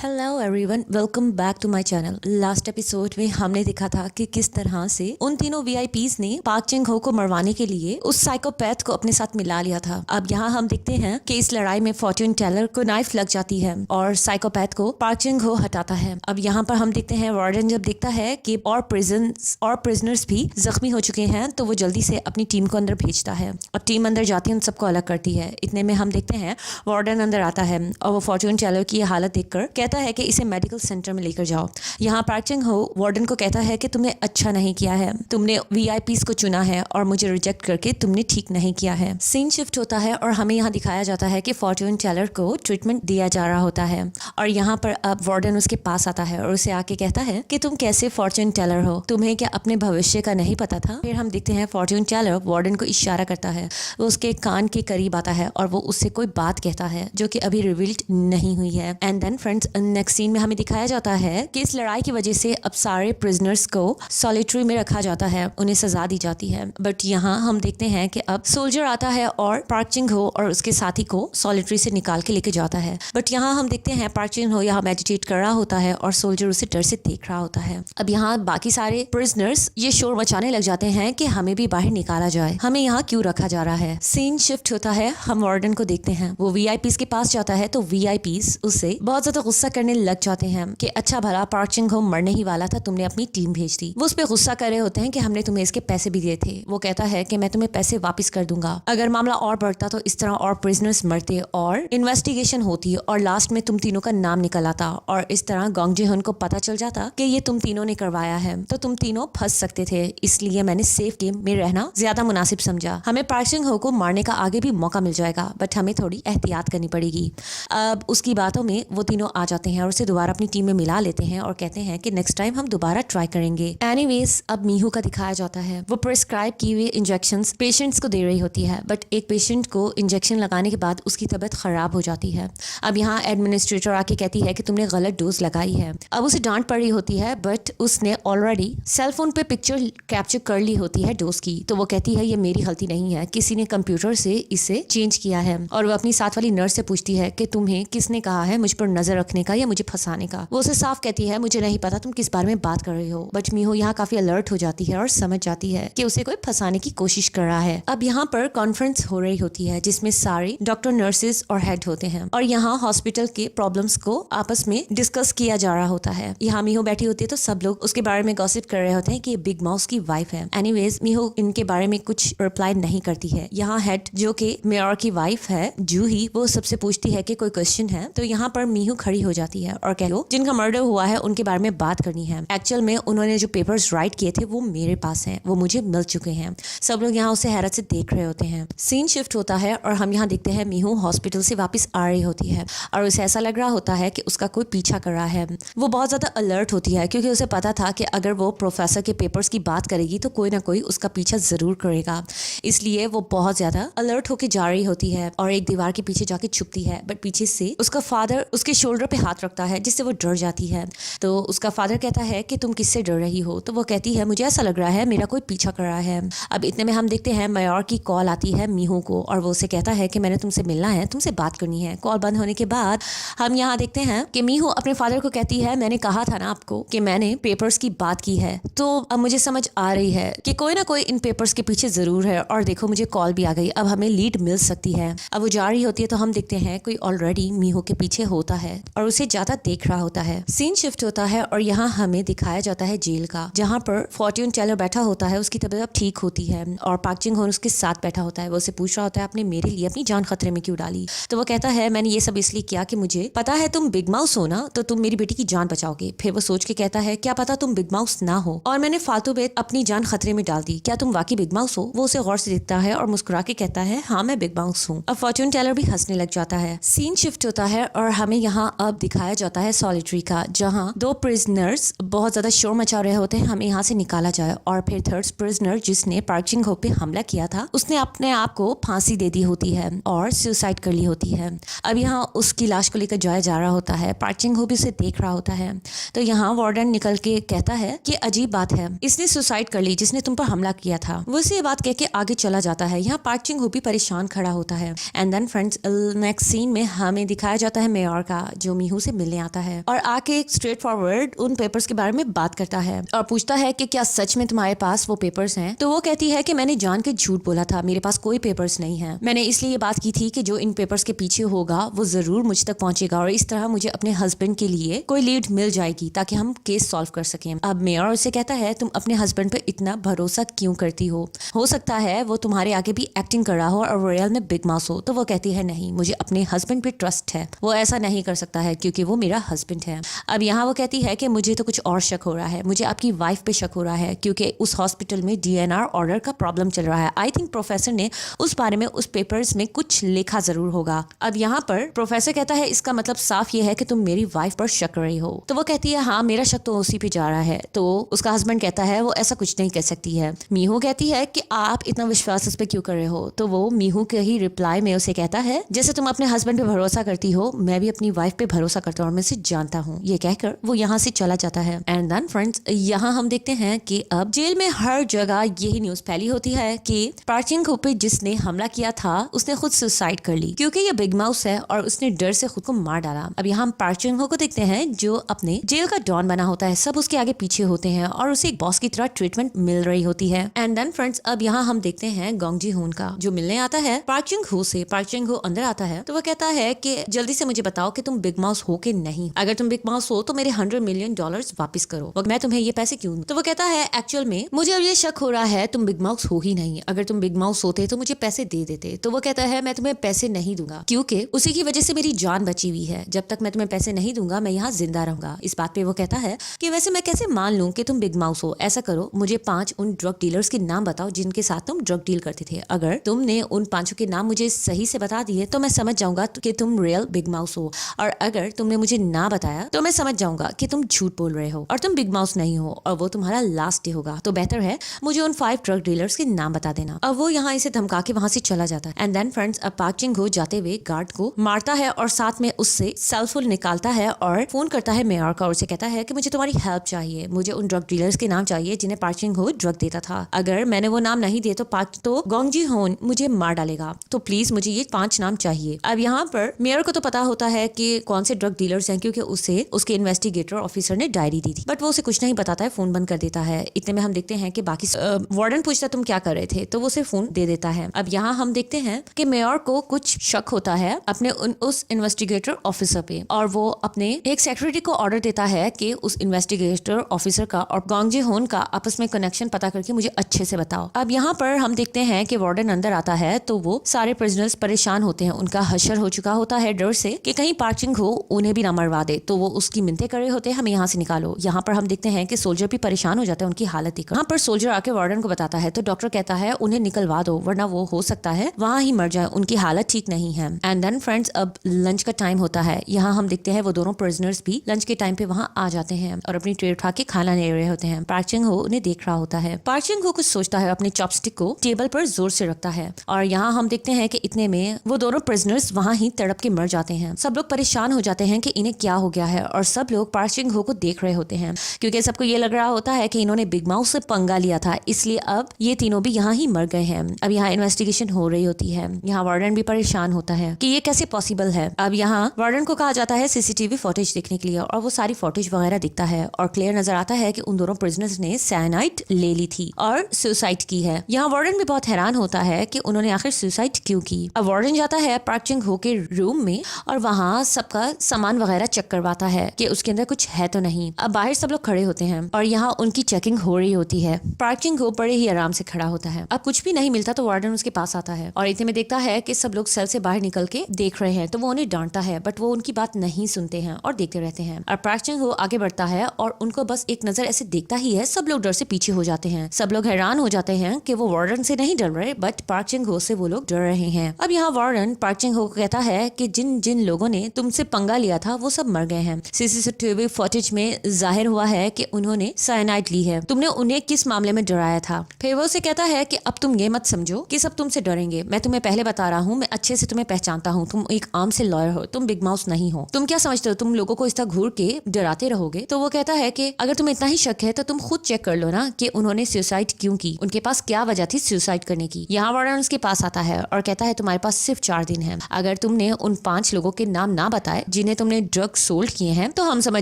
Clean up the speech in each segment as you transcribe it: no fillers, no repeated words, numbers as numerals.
Hello everyone, welcome back to my channel. Last episode में हमने देखा था कि किस तरह से उन तीनों वीआईपीज ने पार्क चिंग हो को मरवाने के लिए उस साइकोपैथ को अपने साथ मिला लिया था। अब यहाँ हम देखते हैं कि इस लड़ाई में फॉर्च्यून टेलर को नाइफ लग जाती है और साइकोपैथ को पार्क चिंग हो हटाता है। अब यहाँ पर हम देखते हैं वार्डन जब देखता है कि और प्रिजनर्स भी जख्मी हो चुके हैं तो वो जल्दी से अपनी टीम को अंदर भेजता है और टीम अंदर जाती है, उन सबको अलग करती है। इतने में हम देखते हैं वार्डन अंदर आता है और वो फॉर्च्यून टेलर की हालत देखकर कहता है कि इसे मेडिकल सेंटर में लेकर जाओ। यहाँ पार्क चिंग हो वार्डन को कहता है कि तुमने अच्छा नहीं किया है, तुमने वीआईपीज को चुना है और मुझे रिजेक्ट करके तुमने ठीक नहीं किया है। सीन शिफ्ट होता है और हमें यहाँ दिखाया जाता है कि फॉर्च्यून टेलर को ट्रीटमेंट दिया जा रहा होता है और यहाँ पर अब वार्डन उसके पास आता है और उसे आके कहता है कि तुम कैसे फॉर्च्यून टेलर हो, तुम्हें क्या अपने भविष्य का नहीं पता था। फिर हम देखते हैं फॉर्च्यून टेलर वार्डन को इशारा करता है, वो उसके कान के करीब आता है और वो उससे कोई बात कहता है जो कि अभी रिवील्ड नहीं हुई है। And then friends, next scene में हमें दिखाया जाता है कि इस लड़ाई की वजह से अब सारे प्रिजनर्स को सॉलिटरी में रखा जाता है, उन्हें सजा दी जाती है। बट यहाँ हम देखते हैं कि अब सोल्जर आता है और पार्क चिंग हो और उसके साथी को सॉलिटरी से निकाल के लेके जाता है। बट यहाँ हम देखते हैं पार्क चिंग हो यहाँ मेडिटेट कर रहा होता है और सोल्जर उसे डर से देख रहा होता है। अब यहाँ बाकी सारे प्रिजनर्स ये शोर मचाने लग जाते हैं कि हमें भी बाहर निकाला जाए, हमें यहाँ क्यों रखा जा रहा है। सीन शिफ्ट होता है, हम वार्डन को देखते हैं, वो वीआईपीज के पास जाता है तो वीआईपीज उसे बहुत ज्यादा गुस्सा करने लग जाते हैं कि अच्छा भला पार्क चिंग हो मरने ही वाला था, तुमने अपनी टीम भेज दी। वो उस पे गुस्सा कर रहे होते हैं कि हमने तुम्हें इसके पैसे भी दिए थे। वो कहता है कि मैं तुम्हें पैसे वापस कर दूंगा अगर मामला और बढ़ता तो इस तरह और प्रिजनर्स मरते और इन्वेस्टिगेशन होती और लास्ट में तुम तीनों का नाम निकल आता और इस तरह गोंग जी हुन को पता चल जाता कि ये तुम तीनों ने करवाया है तो तुम तीनों फंस सकते थे। इसलिए मैंने सेफ गेम में रहना ज्यादा मुनासिब समझा। हमें पार्क चिंग हो को मारने का आगे भी मौका मिल जाएगा बट हमें थोड़ी एहतियात करनी पड़ेगी। अब उसकी बातों में वो तीनों आ जाते हैं और उसे दोबारा अपनी टीम में मिला लेते हैं और कहते हैं कि नेक्स्ट टाइम हम दोबारा ट्राई करेंगे। एनीवेज, अब मीहू का दिखाया जाता है, वो प्रिस्क्राइब की हुई इंजेक्शंस पेशेंट्स को दे रही होती है बट एक पेशेंट को इंजेक्शन लगाने के बाद उसकी तबीयत खराब हो जाती है। अब यहाँ एडमिनिस्ट्रेटर आके कहती है कि तुमने गलत डोज लगाई है। अब उसे डांट पड़ी होती है बट उसने ऑलरेडी सेल फोन पे पिक्चर कैप्चर कर ली होती है डोज की, तो वो कहती है ये मेरी गलती नहीं है, किसी ने कंप्यूटर से इसे चेंज किया है। और वो अपनी साथ वाली नर्स से पूछती है कि तुम्हें किसने कहा है मुझ पर नजर रखने का या मुझे फंसाने का। वो उसे साफ कहती है मुझे नहीं पता तुम किस बारे में बात कर रही हो। बट मीहू यहाँ काफी अलर्ट हो जाती है और समझ जाती है कि उसे कोई फंसाने की कोशिश कर रहा है। अब यहाँ पर कॉन्फ्रेंस हो रही होती है जिसमें सारे डॉक्टर, नर्सेज और हेड होते हैं और यहाँ हॉस्पिटल के प्रॉब्लम्स को आपस में डिस्कस किया जा रहा होता है। यहाँ मीहू बैठी होती है तो सब लोग उसके बारे में गॉसिप कर रहे होते हैं कि बिग माउस की वाइफ है। एनीवेज, मीहू इनके बारे में कुछ रिप्लाई नहीं करती है। यहाँ हेड जो कि मेयर की वाइफ है जूही, वो सबसे पूछती है कि कोई क्वेश्चन है तो यहाँ पर मीहू खड़ी हो जाती है और कह लो जिनका मर्डर हुआ है उनके बारे में बात करनी है। एक्चुअल में उन्होंने जो पेपर्स राइट किए थे वो मेरे पास हैं, वो मुझे मिल चुके हैं। सब लोग यहाँ उसे हैरत से देख रहे होते हैं। सीन शिफ्ट होता है और हम यहाँ देखते हैं मीहू हॉस्पिटल से वापस आ रही होती है और उसे ऐसा लग रहा होता है कि उसका कोई पीछा कर रहा है। वो बहुत ज्यादा अलर्ट होती है क्योंकि उसे पता था कि अगर वो प्रोफेसर के पेपर्स की बात करेगी तो कोई ना कोई उसका पीछा जरूर करेगा, इसलिए वो बहुत ज्यादा अलर्ट होकर जा रही होती है और एक दीवार के पीछे जाके छुपती है। बट पीछे से उसका फादर उसके शोल्डर पे हाथ रखता है जिससे वो डर जाती है। तो उसका फादर कहता है कि तुम किससे डर रही हो, तो वो कहती है मुझे ऐसा लग रहा है मेरा कोई पीछा कर रहा है। अब इतने में हम देखते हैं मेयर की कॉल आती है मीहू को और वो उसे कहता है कि मैंने तुमसे मिलना है, तुमसे बात करनी है। कॉल बंद होने के बाद हम यहाँ देखते हैं कि मीहू अपने फादर को कहती है मैंने कहा था ना आपको कि मैंने पेपर्स की बात की है, तो अब मुझे समझ आ रही है कि कोई ना कोई इन पेपर्स के पीछे जरूर है और देखो मुझे कॉल भी आ गई, अब हमें लीड मिल सकती है। अब वो जा रही होती है तो हम देखते हैं कोई ऑलरेडी मीहू के पीछे होता है और उसे ज्यादा देख रहा होता है। सीन शिफ्ट होता है और यहाँ हमें दिखाया जाता है जेल का, जहाँ पर फॉर्च्यून टेलर बैठा होता है, उसकी तबीयत अब ठीक होती है और पार्क चिंग हो उसके साथ बैठा होता है। वो उसे पूछ रहा होता है आपने मेरे लिए अपनी जान खतरे में क्यों डाली, तो वो कहता है मैंने ये सब इसलिए किया कि मुझे पता है तुम बिग माउस हो ना, तो तुम मेरी बेटी की जान बचाओगे। फिर वो सोच के कहता है क्या पता तुम बिग माउस ना हो और मैंने फालतू में अपनी जान खतरे में डाल दी, क्या तुम वाकई बिग माउस हो। वो उसे गौर से देखता है और मुस्कुरा के कहता है हाँ मैं बिग माउस हूँ। अब फॉर्च्यून टेलर भी हंसने लग जाता है। सीन शिफ्ट होता है और हमें यहाँ अब दिखाया जाता है सॉलिटरी का, जहाँ दो प्रिजनर्स बहुत ज्यादा शोर मचा रहे होते हैं हमें यहाँ से निकाला जाए और फिर थर्ड प्रिजनर जिसने पार्क चिंग हो पे हमला किया था उसने अपने आप को फांसी दे दी होती है और सुसाइड कर ली होती है। अब यहाँ उसकी लाश को लेकर जाया जा रहा होता है, पार्क चिंग हो भी उसे देख रहा होता है। तो यहाँ वार्डन निकल के कहता है कि अजीब बात है, इसने सुसाइड कर ली जिसने तुम पर हमला किया था। वो इसे ये बात कह के आगे चला जाता है। यहाँ पार्क चिंग हो भी परेशान खड़ा होता है। And then friends, next scene में हमें दिखाया जाता है मेयर का, जो मीहू से मिलने आता है और आके एक स्ट्रेट फॉरवर्ड उन पेपर्स के बारे में बात करता है और पूछता है कि क्या सच में तुम्हारे पास वो पेपर्स हैं। तो वो कहती है कि मैंने जान के झूठ बोला था, मेरे पास कोई पेपर्स नहीं है। मैंने इसलिए ये बात की थी कि जो इन पेपर्स के पीछे होगा वो जरूर मुझ तक पहुंचेगा और इस तरह मुझे अपने हस्बैंड के लिए कोई लीड मिल जाएगी ताकि हम केस सॉल्व कर सकें। अब मेयर उससे कहता है तुम अपने हस्बैंड पे इतना भरोसा क्यों करती हो सकता है वो तुम्हारे आगे भी एक्टिंग कर रहा हो और रियल में बिग माउस हो। तो वो कहती है नहीं, मुझे अपने हस्बैंड पे ट्रस्ट है, वो ऐसा नहीं कर सकता है क्योंकि वो मेरा हस्बैंड है। अब यहाँ वो कहती है कि मुझे तो कुछ और शक हो रहा है, मुझे आपकी वाइफ पे शक हो रहा है क्योंकि उस हॉस्पिटल में DNR ऑर्डर का प्रॉब्लम चल रहा है। आई थिंक प्रोफेसर ने उस बारे में उस पेपर्स में कुछ लिखा जरूर होगा। अब यहाँ पर प्रोफेसर कहता है इसका मतलब साफ ये है कि तुम मेरी वाइफ पर शक कर रही हो। तो वो कहती है हाँ, मेरा शक तो उसी पे जा रहा है। तो उसका हस्बैंड कहता है वो ऐसा कुछ नहीं कर सकती है। मीहू कहती है कि आप इतना विश्वास उस पर क्यों कर रहे हो। तो वो मीहू के ही रिप्लाई में उसे कहता है जैसे तुम अपने हस्बैंड पे भरोसा करती हो, मैं भी अपनी वाइफ पे भरोसा करता हूँ और मैं इसे जानता हूँ। ये कहकर वो यहाँ से चला जाता है। एंड देन फ्रेंड्स, यहाँ हम देखते हैं कि अब जेल में हर जगह यही न्यूज फैली होती है कि पार्क चिंग हो पे जिसने हमला किया था उसने खुद सुसाइड कर ली क्योंकि ये बिग माउस है और उसने डर से खुद को मार डाला। अब यहाँ हम पार्क चिंग हो को देखते हैं जो अपने जेल का डॉन बना होता है, सब उसके आगे पीछे होते हैं और उसे एक बॉस की तरह ट्रीटमेंट मिल रही होती है। एंड देन फ्रेंड्स, अब यहाँ हम देखते हैं गोंग जी होन का जो मिलने आता है पार्क चिंग हो से। पार्क चिंग हो अंदर आता है तो वो कहता है कि जल्दी से मुझे बताओ कि तुम बिग माउस हो कि नहीं। अगर तुम बिग माउस हो तो मेरे $100 मिलियन वापस करो, मैं तुम्हें ये पैसे क्यों दूं। तो वो कहता है एक्चुअल में मुझे अब ये शक हो रहा है तुम बिग माउस हो ही नहीं, अगर तुम बिग माउस होते तो मुझे पैसे दे देते। तो वो कहता है मैं तुम्हें पैसे नहीं दूंगा क्योंकि उसी की वजह से मेरी जान बची हुई है, जब तक मैं तुम्हें पैसे नहीं दूंगा मैं यहाँ जिंदा रहूंगा। इस बात पे वो कहता है कि वैसे मैं कैसे मान लूं कि तुम बिग माउस हो, ऐसा करो मुझे 5 उन ड्रग डीलर्स के नाम बताओ जिनके साथ तुम ड्रग डील करते थे। अगर तुमने उन 5 के नाम मुझे सही से बता दिए तो मैं समझ जाऊंगा कि तुम रियल बिग माउस हो, और अगर तुमने मुझे ना बताया तो मैं समझ जाऊंगा कि तुम झूठ बोल रहे हो और तुम बिग माउस नहीं हो और वो तुम्हारा लास्ट डे होगा। तो बेहतर है मुझे उन 5 ड्रग डीलर्स के नाम बता देना। अब वो यहाँ इसे धमका के वहां से चला जाता है। एंड देन फ्रेंड्स, अब पार्क चिंग हो जाते हुए गार्ड को मारता है और साथ में उससे सेल फोन निकालता है और फोन करता है मेयर का और उसे कहता है कि मुझे तुम्हारी हेल्प चाहिए, मुझे उन ड्रग डीलर्स के नाम चाहिए जिन्हें पार्क चिंग हो ड्रग देता था। अगर मैंने वो नाम नहीं दिए तो गोंग जी होन मुझे मार डालेगा, तो प्लीज मुझे ये 5 नाम चाहिए। अब यहाँ पर मेयर को तो पता होता है कि कौन से ड्रग डीलर्स हैं क्योंकि उसे उसके इन्वेस्टिगेटर ऑफिसर ने डायरी दी थी, बट वो उसे कुछ नहीं बताता है, फोन बंद कर देता है। इतने में हम देखते हैं कि बाकी वार्डन पूछता तुम क्या कर रहे थे, तो वो उसे फोन दे देता है। अब यहाँ हम देखते हैं कि मेयर को कुछ शक होता है अपने उस इन्वेस्टिगेटर ऑफिसर पे और वो अपने एक सेक्रेटरी को ऑर्डर देता है कि उस इन्वेस्टिगेटर ऑफिसर का और गोंग जी होन का आपस में कनेक्शन पता करके मुझे अच्छे से बताओ। अब यहाँ पर हम देखते हैं कि वार्डन अंदर आता है तो वो सारे प्रिजनर्स परेशान होते हैं, उनका हशर हो चुका होता है डर से कि कहीं पार्क चिंग हो उन्हें भी ना मरवा दे, तो वो उसकी मिन्नतें कर रहे होते हैं हमें यहाँ से निकालो। यहाँ पर हम देखते हैं कि सोल्जर भी परेशान हो जाते हैं उनकी हालत देखकर। यहाँ पर सोल्जर आके वार्डन को बताता है तो डॉक्टर कहता है उन्हें निकलवा दो वरना वो हो सकता है वहाँ ही मर जाए, उनकी हालत ठीक नहीं है। एंड देन फ्रेंड्स, अब लंच का टाइम होता है। यहाँ हम देखते हैं वो दोनों प्रिजनर्स भी लंच के टाइम पे वहाँ आ जाते हैं और अपनी ट्रे उठा के खाना ले रहे होते हैं। पार्क चिंग हो उन्हें देख रहा होता है। पार्क चिंग हो कुछ सोचता है, अपने चॉपस्टिक को टेबल पर जोर से रखता है और यहाँ हम देखते हैं कि इतने में वो दोनों प्रिजनर्स वहाँ ही तड़प के मर जाते हैं। सब लोग परेशान हो जाते हैं कि इन्हें क्या हो गया है और सब लोग पार्क चिंग हो को देख रहे होते हैं क्योंकि सबको ये लग रहा होता है कि इन्होंने बिग माउस से पंगा लिया था, इसलिए अब ये तीनों भी यहाँ ही मर गए हैं। अब यहाँ इन्वेस्टिगेशन हो रही होती है। यहाँ वार्डन भी परेशान होता है कि ये कैसे पॉसिबल है। अब यहाँ वार्डन को कहा जाता है सीसीटीवी फुटेज देखने के लिए और वो सारी फुटेज वगैरह दिखता है और क्लियर नजर आता है कि उन दोनों प्रिजनर्स ने साइनाइड ले ली थी और सुसाइड की है। यहाँ वार्डन भी बहुत हैरान होता है कि उन्होंने आखिर सुसाइड क्यों की। अब वार्डन जाता है पार्क चिंग हो के रूम में और वहाँ सबका सामान वगैरह चेक करवाता है कि उसके अंदर कुछ है तो नहीं। अब बाहर सब लोग खड़े होते हैं और यहाँ उनकी चेकिंग हो रही होती है। पार्क चिंग हो बड़े ही आराम से खड़ा होता है। अब कुछ भी नहीं मिलता तो वार्डन उसके पास आता है और इतने में देखता है कि सब लोग सेल से बाहर निकल के देख रहे हैं, तो वो उन्हें डांटता है बट वो उनकी बात नहीं सुनते हैं और देखते रहते हैं। और पार्क चिंग हो आगे बढ़ता है और उनको बस एक नजर ऐसे देखता ही है। सब लोग डर से पीछे हो जाते हैं। सब लोग हैरान हो जाते हैं कि वो वार्डन से नहीं डर रहे बट पार्क चिंग हो से वो लोग डर रहे हैं। अब यहाँ वार्डन पार्क चिंग हो को कहता है कि जिन जिन लोगों ने तुमसे पंगा लिया था वो सब मर गए हैं। सीसीटीवी फुटेज में जाहिर हुआ है कि उन्होंने साइनाइड ली है। तुमने उन्हें किस मामले में डराया था। फिर वो से कहता है कि अब तुम ये मत समझो कि सब तुमसे डरेंगे, मैं तुम्हें पहले बता रहा हूँ, मैं अच्छे से तुम्हें पहचानता हूँ, तुम एक आम से लॉयर हो, तुम बिग माउस नहीं हो। तुम क्या समझते हो तुम लोगों को इस तरह घूर के डराते रहोगे। तो वो कहता है कि अगर तुम्हें इतना ही शक है तो तुम खुद चेक कर लो ना कि उन्होंने सुसाइड क्यों की, उनके पास क्या वजह थी सुसाइड करने की। यहाँ वार्डन उसके पास आता है और कहता है तुम्हारे पास सिर्फ 4 दिन है। अगर तुमने उन 5 लोगों के नाम ना बताए जिन्हें तुमने ड्रग सोल्ड किए हैं तो हम समझ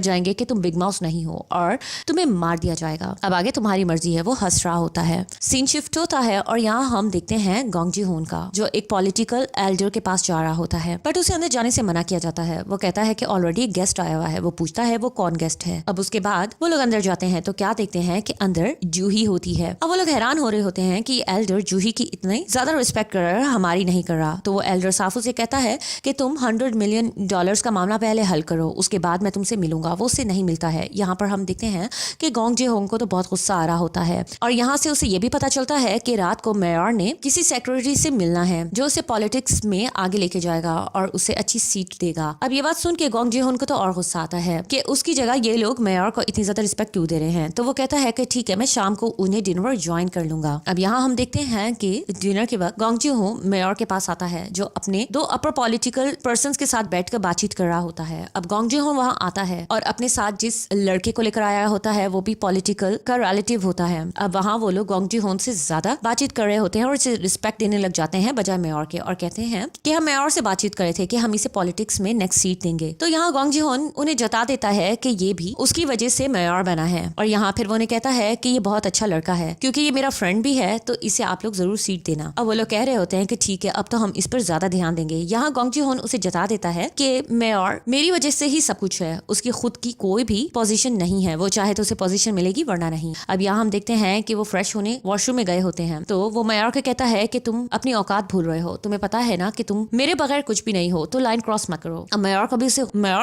जाएंगे कि तुम बिग माउस नहीं हो और तुम्हें मार दिया जाएगा। अब आगे तुम्हारी मर्जी है। वो हंस रहा होता है। सीन शिफ्ट होता है और यहाँ हम देखते हैं गोंग जी होन का, जो एक पॉलिटिकल एल्डर के पास जा रहा होता है, बट उसे अंदर जाने से मना किया जाता है। वो कहता है कि ऑलरेडी एक गेस्ट आया हुआ है। वो पूछता है वो कौन गेस्ट है। अब उसके बाद वो लोग अंदर जाते हैं तो क्या देखते हैं कि अंदर जूही होती है। अब वो लोग हैरान हो रहे होते हैं कि एल्डर जूही की इतनी ज्यादा रिस्पेक्ट कर रहा है, हमारी नहीं कर रहा। तो वो एल्डर साफू से कहता है कि तुम $100 मिलियन का मामला पहले हल करो, उसके बाद मैं तुमसे मिलूंगा। वो उससे नहीं मिलता है। यहाँ पर हम देखते हैं कि गोंग जे होंग को तो बहुत गुस्सा आ रहा होता है और यहाँ से उसे ये भी पता चलता है कि रात को मेयर ने किसी सेक्रेटरी से मिलना है जो उसे पॉलिटिक्स में आगे लेके जाएगा और उसे अच्छी सीट देगा। अब ये बात सुन के गोंग जे होंग को तो और गुस्सा आता है कि उसकी जगह ये लोग मेयर को इतनी ज्यादा रिस्पेक्ट क्यों दे रहे हैं। तो वो कहता है कि ठीक है, मैं शाम को उन्हें डिनर पर ज्वाइन कर लूंगा। अब यहाँ हम देखते हैं कि डिनर के वक्त गोंग जे होंग मेयर के पास आता है जो अपने दो अपर पॉलिटिकल पर्सन के साथ बैठकर बातचीत कर रहा होता है। अब गोंग जे होंग वहाँ आता है और अपने साथ जिस लड़के को लेकर आया होता है वो भी पॉलिटिकल का रिलेटिव होता है। अब वहाँ वो लोग गोंग जी होन से ज्यादा बातचीत कर रहे होते हैं और इसे रिस्पेक्ट देने लग जाते हैं बजाय मेयर के, और कहते हैं कि हम मेयर से बातचीत कर रहे थे कि हम इसे पॉलिटिक्स में नेक्स्ट सीट देंगे। तो यहाँ गोंग जी होन उन्हें जता देता है कि ये भी उसकी वजह से मेयर बना है और यहाँ फिर वो उन्हें कहता है कि ये बहुत अच्छा लड़का है क्योंकि ये मेरा फ्रेंड भी है, तो इसे आप लोग जरूर सीट देना। अब वो लोग कह रहे होते हैं कि ठीक है, अब तो हम इस पर ज्यादा ध्यान देंगे। यहाँ गोंग जी होन उसे जता देता है कि मेयर मेरी वजह से ही सब कुछ है, उसकी खुद की कोई भी पोजीशन नहीं है, वो चाहे तो उसे पोजीशन मिलेगी वरना नहीं। अब यहाँ हम देखते हैं कि वो फ्रेश होने वॉशरूम में गए होते हैं तो वो मेयर को कहता है कि तुम अपनी औकात भूल रहे हो, तुम्हें पता है ना कि तुम मेरे बगैर कुछ भी नहीं हो, तो लाइन क्रॉस मत करो। अब मेयर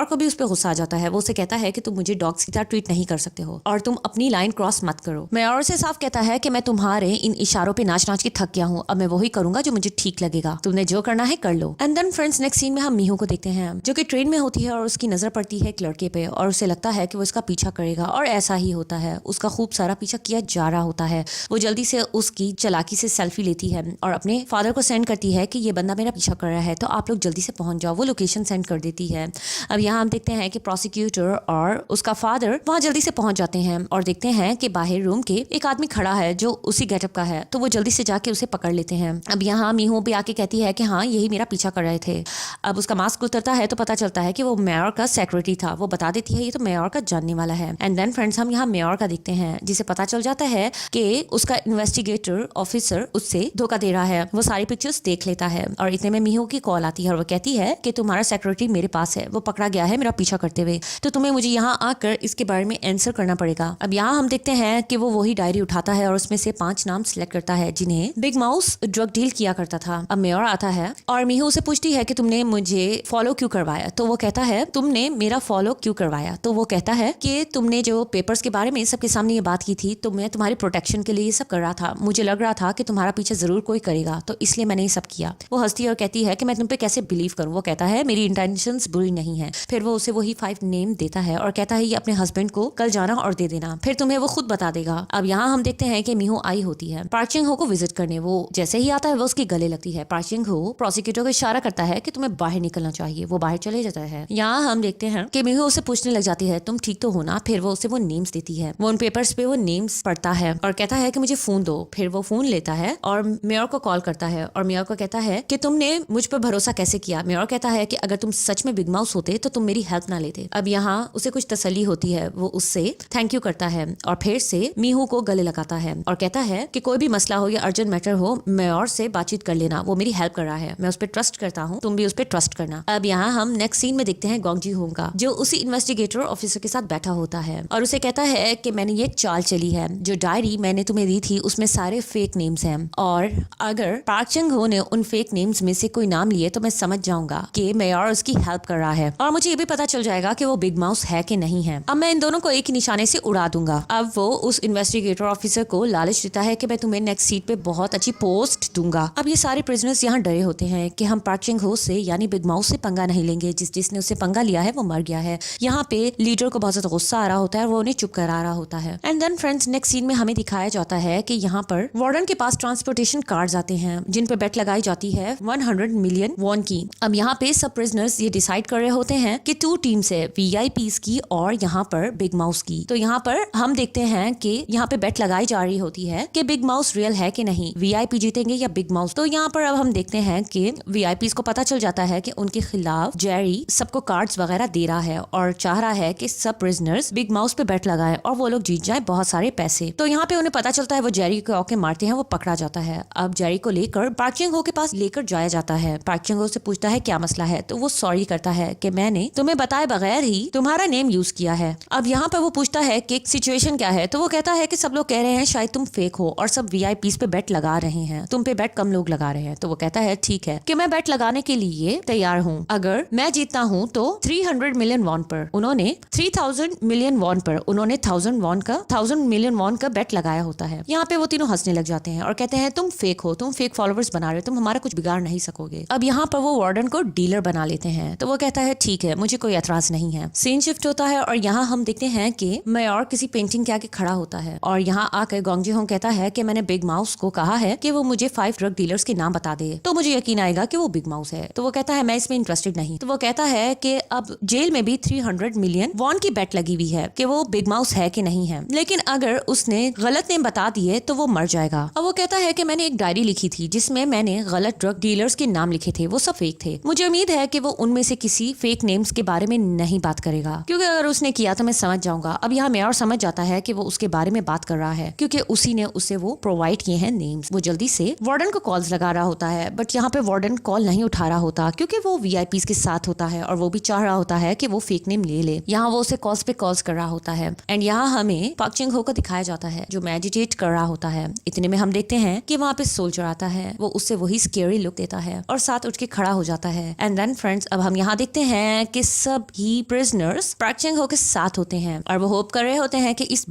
को भी उस पर गुस्सा आ जाता है। वो उसे कहता है कि तुम मुझे डॉग्स की तरह ट्रीट नहीं कर सकते हो और तुम अपनी लाइन क्रॉस मत करो। मेयर से साफ कहता है कि मैं तुम्हारे इन इशारों पे नाच नाच के थक गया हूँ, अब मैं वही करूंगा जो मुझे ठीक लगेगा, तुमने जो करना है कर लो। And then friends, next scene में हम मीहू को देखते हैं जो कि ट्रेन में होती है और उसकी नजर पड़ती है एक लड़के पे और उसे लगता है कि वो इसका पीछा करेगा और ऐसा ही होता है। उसका खूब सारा पीछा किया जा रहा होता है। वो जल्दी से उसकी चालाकी से सेल्फी लेती है और अपने फादर को सेंड करती है कि ये बंदा मेरा पीछा कर रहा है तो आप लोग जल्दी से पहुंच जाओ। वो लोकेशन सेंड कर देती है। अब यहाँ हम देखते हैं कि प्रोसिक्यूटर और उसका फादर वहाँ जल्दी से पहुंच जाते हैं और देखते हैं कि बाहर रूम के एक आदमी खड़ा है जो उसी गेटअप का है, तो वो जल्दी से जाके उसे पकड़ लेते हैं। अब यहाँ मीहू भी आके कहती है कि हाँ, यही मेरा पीछा कर रहे थे। अब उसका मास्क उतरता है तो पता चलता है कि वो मेयर का सेक्रेटरी था। वो बता देती है ये तो मेयर का जानने वाला है। एंड देन फ्रेंड्स, हम यहाँ मेयर का देखते हैं जिसे पता चल जाता है कि उसका इन्वेस्टिगेटर ऑफिसर उससे धोखा दे रहा है। वो सारी पिक्चर्स देख लेता है और इतने में मीहू की कॉल आती है और वो कहती है कि तुम्हारा सेक्रेटरी मेरे पास है, वो पकड़ा गया है मेरा पीछा करते हुए, तो तुम्हें मुझे यहाँ आकर इसके बारे में आंसर करना पड़ेगा। अब यहाँ हम देखते हैं कि वो वही डायरी उठाता है और उसमें से 5 नाम सिलेक्ट करता है जिन्हें बिग माउस ड्रग डील किया करता था। अब मेयर आता है और मीहू से पूछती है कि तुमने मुझे फॉलो क्यों करवाया। तो वो कहता है तुमने मेरा फॉलो क्यों करवाया। तो वो कहता है कि तुमने जो पेपर्स के बारे में सबके सामने ये बात की थी तो मैं तुम्हारी प्रोटेक्शन के लिए ये सब कर रहा था। मुझे लग रहा था कि तुम्हारा पीछे जरूर कोई करेगा, तो इसलिए मैंने ये सब किया। वो हंसती है और कहती है कि मैं तुम पे कैसे बिलीव करूं। वो कहता है मेरी इंटेंशंस बुरी नहीं है। फिर वो उसे वही 5 नेम देता है और कहता है ये अपने हस्बैंड को कल जाना और दे देना, फिर तुम्हें वो खुद बता देगा। अब यहाँ हम देखते हैं कि मीहू आई होती है पार्क चिंग हो को विजिट करने। वो जैसे ही आता है वो उसके गले लगती है। पार्क चिंग हो प्रोसिक्यूटर को इशारा करता है कि तुम्हें बाहर निकलना चाहिए। वो बाहर चले जाता है। यहाँ हम देखते हैं कि मीहू उसे पूछने लग जाती है तुम ठीक तो हो ना। फिर वो उसे वो नेम्स देती है। वो उन पेपर्स पे वो नेम्स पढ़ता है और कहता है कि मुझे फोन दो। फिर वो फोन लेता है और मेयर को कॉल करता है और मेयर को कहता है कि तुमने मुझ पर भरोसा कैसे किया। मेयर कहता है कि अगर तुम सच में बिग माउस होते तो तुम मेरी हेल्प ना लेते। अब यहाँ उसे कुछ तसल्ली होती है। वो उससे थैंक यू करता है और फिर से मीहू को गले लगाता है और कहता है कि कोई भी मसला हो या अर्जेंट मैटर हो मेयर से बातचीत कर लेना, वो मेरी हेल्प कर रहा है, मैं उस पर ट्रस्ट करता हूँ, तुम भी उस पर ट्रस्ट करना। अब यहाँ हम नेक्स्ट सीन में देखते हैं गोंग जी होंग का जो उसी इन्वेस्टिगेटर ऑफिसर के साथ बैठा होता है और उसे कहता है कि मैंने ये चाल चली है, जो डायरी मैंने तुम्हें दी थी उसमें सारे फेक नेम्स हैं और अगर पार्क चिंग हो ने उन फेक नेम्स में से कोई नाम लिए तो मैं समझ जाऊंगा कि मेयर उसकी हेल्प कर रहा है और मुझे ये भी पता चल जाएगा कि वो बिग माउस है कि नहीं है। अब मैं इन दोनों को एक ही निशाने से उड़ा दूंगा। अब वो उस इन्वेस्टिगेटर ऑफिसर को लालच देता है कि मैं तुम्हें नेक्स्ट सीट पे बहुत अच्छी पोस्ट दूंगा। अब ये सारे प्रिजनर्स यहाँ डरे होते हैं कि हम पार्क चिंग हो से यानी बिग माउस से पंगा नहीं लेंगे, जिसने उससे पंगा लिया है वो मर गया है। यहाँ पे लीडर को बहुत ज्यादा गुस्सा आ रहा होता है, वो उन्हें चुप करा रहा होता है। And then friends, next scene में हमें दिखाया जाता है कि यहाँ पर वार्डन के पास ट्रांसपोर्टेशन कार्ड्स आते हैं जिन पे बेट लगाई जाती है 100 मिलियन वॉन की। अब यहाँ पे सब प्रिजनर्स ये डिसाइड कर रहे होते हैं कि 2 टीम्स है, VIPs की और यहाँ पर बिग माउस की। तो यहाँ पर हम देखते हैं कि यहाँ पे बेट लगाई जा रही होती है कि बिग माउस रियल है कि नहीं, VIP जीतेंगे या बिग माउस। तो यहाँ पर अब हम देखते हैं कि VIPs को पता चल जाता है कि उनके खिलाफ जेरी सबको कार्ड्स वगैरह दे रहा है और चाह रहा है कि सब प्रिजनर्स बिग माउस पे बेट लगाएं और वो लोग जीत जाएं बहुत सारे पैसे। तो यहाँ पे उन्हें पता चलता है, वो जेरी को आके मारते हैं, वो पकड़ा जाता है। अब जेरी को लेकर पार्क चिंग हो के पास लेकर जाया जाता है। पार्क चिंग हो से पूछता है क्या मसला है, तो वो सॉरी करता है कि मैंने तुम्हें बताए बगैर ही तुम्हारा नेम यूज किया है। अब यहाँ पे वो पूछता है कि सिचुएशन क्या है, तो वो कहता है कि सब लोग कह रहे हैं शायद तुम फेक हो और सब वीआईपीस पे बेट लगा रहे हैं, तुम पे बेट कम लोग लगा रहे हैं। तो वो कहता है ठीक है कि मैं बेट लगाने के लिए तैयार हूँ, अगर मैं जीतता हूँ तो 300 मिलियन वॉन पर। उन्होंने 3000 मिलियन वॉन पर उन्होंने 1000 मिलियन वॉन का बेट लगाया होता है। यहाँ पे वो तीनों हंसने लग जाते हैं और कहते हैं तुम फेक हो, तुम फेक फॉलोअर्स बना रहे हो, तुम हमारा कुछ बिगाड़ नहीं सकोगे। अब यहाँ पर वो वार्डन को डीलर बना लेते हैं। तो वो कहता है ठीक है, मुझे कोई एतराज नहीं है। सीन शिफ्ट होता है और यहाँ हम देखते हैं कि मेयर किसी पेंटिंग के आगे खड़ा होता है और यहाँ आकर गोंग जी होंग कहता है कि मैंने बिग माउस को कहा है कि वो मुझे 5 ड्रग डीलर्स के नाम बता दे, तो मुझे यकीन आएगा कि वो बिग माउस है। तो वो कहता है मैं इसमें इंटरेस्टेड नहीं। तो वो कहता है कि अब जेल में भी 300 मिलियन वॉन की बेट लगी हुई है कि वो बिग माउस है कि नहीं है, लेकिन अगर उसने गलत नेम बता दिए तो वो मर जाएगा। अब वो कहता है कि मैंने एक डायरी लिखी थी जिसमें मैंने गलत ड्रग डीलर्स के नाम लिखे थे, वो सब फेक थे। मुझे उम्मीद है कि वो उनमें से किसी फेक नेम्स के बारे में नहीं बात करेगा, क्योंकि अगर उसने किया तो मैं समझ जाऊंगा। अब यहाँ मेयर समझ जाता है कि वो उसके बारे में बात कर रहा है क्योंकि उसी ने उसे वो प्रोवाइड किए हैं नेम्स। वो जल्दी से वार्डन को कॉल्स लगा रहा होता है, बट यहाँ पे वार्डन कॉल नहीं उठा रहा होता क्योंकि वो वीआईपीस के साथ होता है और वो भी चाह रहा होता है कि वो फेक नेम ले ले। यहाँ वो उसे कॉल्स पे कॉल्स कर रहा होता है एंड यहाँ हमें पार्क चिंग हो को दिखाया जाता है जो मेडिटेट कर रहा होता है। इतने में हम देखते हैं कि वहाँ पे सोल्जर आता है, वो उससे वही स्केरी लुक देता है और साथ उठ के खड़ा हो जाता है। एंड देन फ्रेंड्स, अब हम यहाँ देखते हैं कि सब ही प्रिजनर्स पार्क चिंग हो के साथ होते हैं और वो होप कर रहे होते हैं कि इस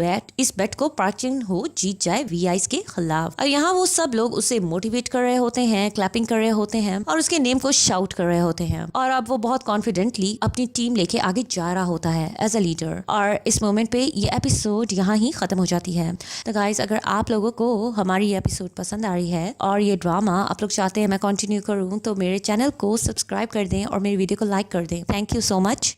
बेट को पार्क चिंग हो जीत जाए वीआईस के खिलाफ। और यहाँ वो सब लोग उसे मोटिवेट कर रहे होते हैं, क्लैपिंग कर रहे होते हैं और उसके नेम को शाउट कर रहे होते हैं। और अब वो बहुत कॉन्फिडेंटली अपनी टीम लेके आगे जा रहा होता है एज अ लीडर। और इस मोमेंट पे ये एपिसोड यहाँ ही खत्म हो जाती है। तो गाइस, अगर आप लोगों को हमारी ये एपिसोड पसंद आ रही है और ये ड्रामा आप लोग चाहते हैं मैं कंटिन्यू करूँ, तो मेरे चैनल को सब्सक्राइब कर दें और मेरी वीडियो को लाइक कर दें। Thank you so much.